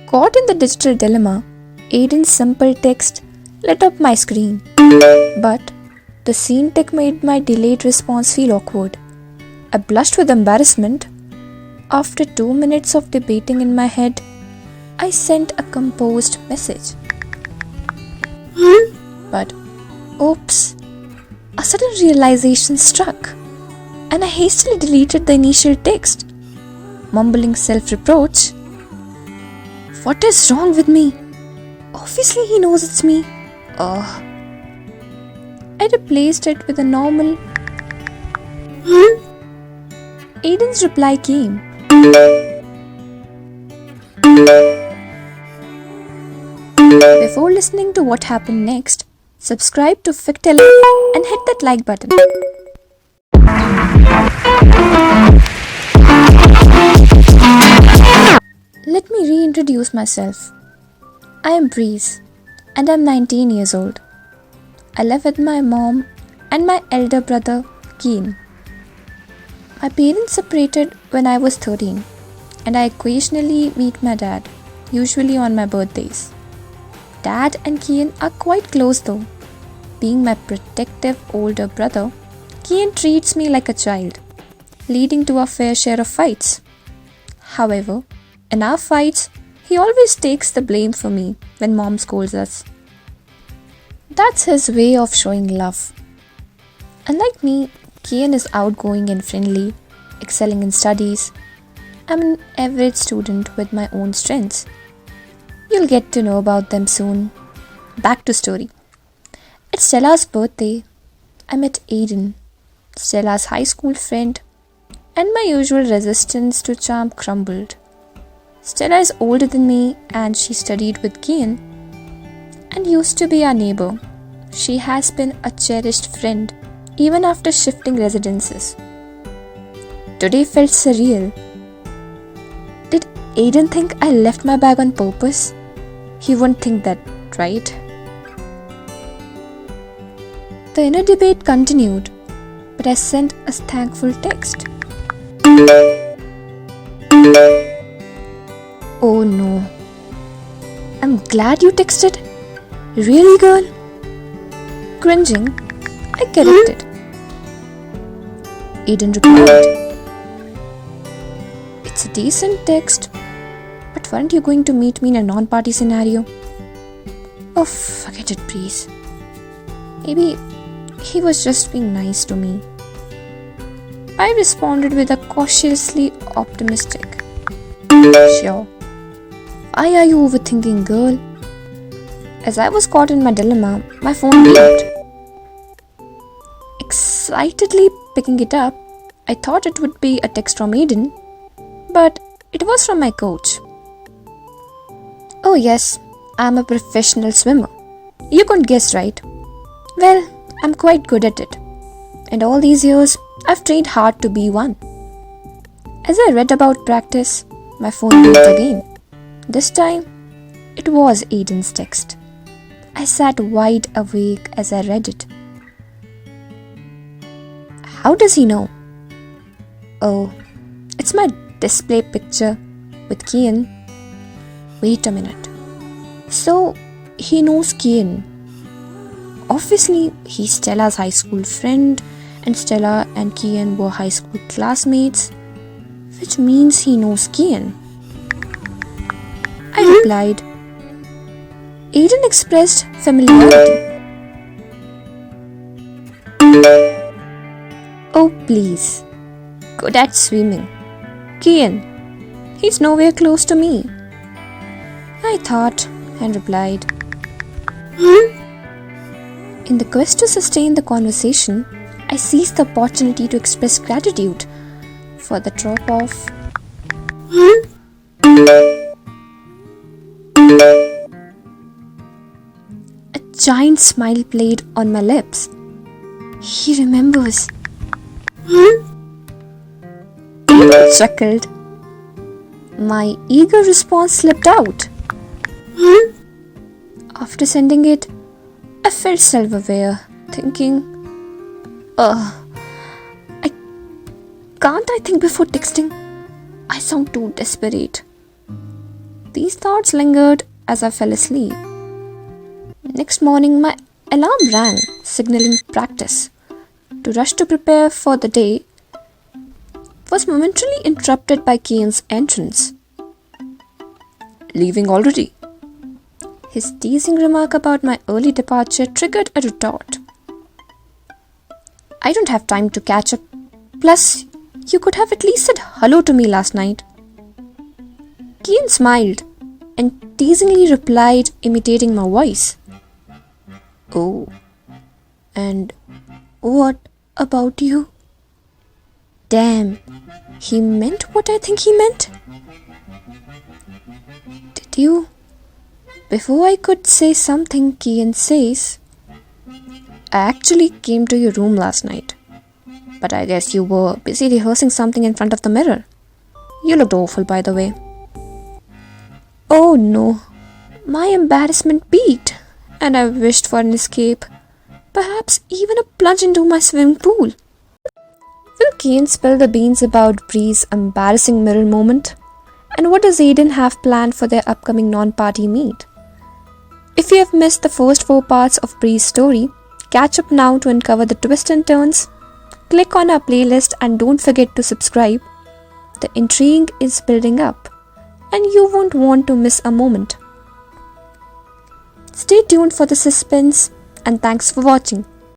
Caught in the digital dilemma, Aiden's simple text lit up my screen. But the scene tick made my delayed response feel awkward. I blushed with embarrassment. After 2 minutes of debating in my head, I sent a composed message. But, oops, a sudden realization struck, and I hastily deleted the initial text, mumbling self-reproach. What is wrong with me? Obviously he knows it's me. I replaced it with a normal. Aiden's reply came. Before listening to what happened next, subscribe to Ficteller and hit that like button. Let me reintroduce myself. I am Breeze and I'm 19 years old. I live with my mom and my elder brother, Keen. My parents separated when I was 13 and I occasionally meet my dad, usually on my birthdays. Dad and Keen are quite close though. Being my protective older brother, Keen treats me like a child, leading to a fair share of fights. However, in our fights, he always takes the blame for me when mom scolds us. That's his way of showing love. Unlike me, Kian is outgoing and friendly, excelling in studies. I'm an average student with my own strengths. You'll get to know about them soon. Back to story. It's Stella's birthday. I met Aiden, Stella's high school friend, and my usual resistance to charm crumbled. Stella is older than me and she studied with Kian and used to be our neighbor. She has been a cherished friend even after shifting residences. Today felt surreal. Did Aiden think I left my bag on purpose? He wouldn't think that, right? The inner debate continued, but I sent a thankful text. Oh no. I'm glad you texted. Really, girl? Cringing, I corrected. Aiden replied. It's a decent text, but weren't you going to meet me in a non-party scenario? Oh, forget it, please. Maybe he was just being nice to me. I responded with a cautiously optimistic. Sure. Why are you overthinking, girl? As I was caught in my dilemma, my phone beeped. Excitedly picking it up, I thought it would be a text from Aiden, but it was from my coach. Oh yes, I'm a professional swimmer. You couldn't guess, right? Well, I'm quite good at it. And all these years, I've trained hard to be one. As I read about practice, my phone beeped again. This time, it was Aiden's text. I sat wide awake as I read it. How does he know? Oh, it's my display picture with Kian. Wait a minute. So, he knows Kian. Obviously, he's Stella's high school friend and Stella and Kian were high school classmates, which means he knows Kian. I replied. Aiden expressed familiarity. Oh please, good at swimming. Kian, he's nowhere close to me. I thought and replied. In the quest to sustain the conversation, I seized the opportunity to express gratitude for the drop-off. A giant smile played on my lips. He remembers. Aiden chuckled. My eager response slipped out. After sending it, I felt self-aware, thinking, can't I think before texting? I sound too desperate. These thoughts lingered as I fell asleep. Next morning, my alarm rang, signaling practice. To rush to prepare for the day was momentarily interrupted by Kane's entrance. "Leaving already?" His teasing remark about my early departure triggered a retort. "I don't have time to catch up. Plus, you could have at least said hello to me last night." Kane smiled and teasingly replied, imitating my voice. "Oh, and what about you?" Damn, he meant what I think he meant? "Did you?" Before I could say something, Kian says, "I actually came to your room last night, but I guess you were busy rehearsing something in front of the mirror. You looked awful, by the way." Oh no, my embarrassment peaked, and I wished for an escape, perhaps even a plunge into my swimming pool. Will Kane spill the beans about Bree's embarrassing mirror moment? And what does Aiden have planned for their upcoming non-party meet? If you have missed the first 4 parts of Bree's story, catch up now to uncover the twists and turns. Click on our playlist and don't forget to subscribe. The intrigue is building up, and you won't want to miss a moment. Stay tuned for the suspense, and thanks for watching.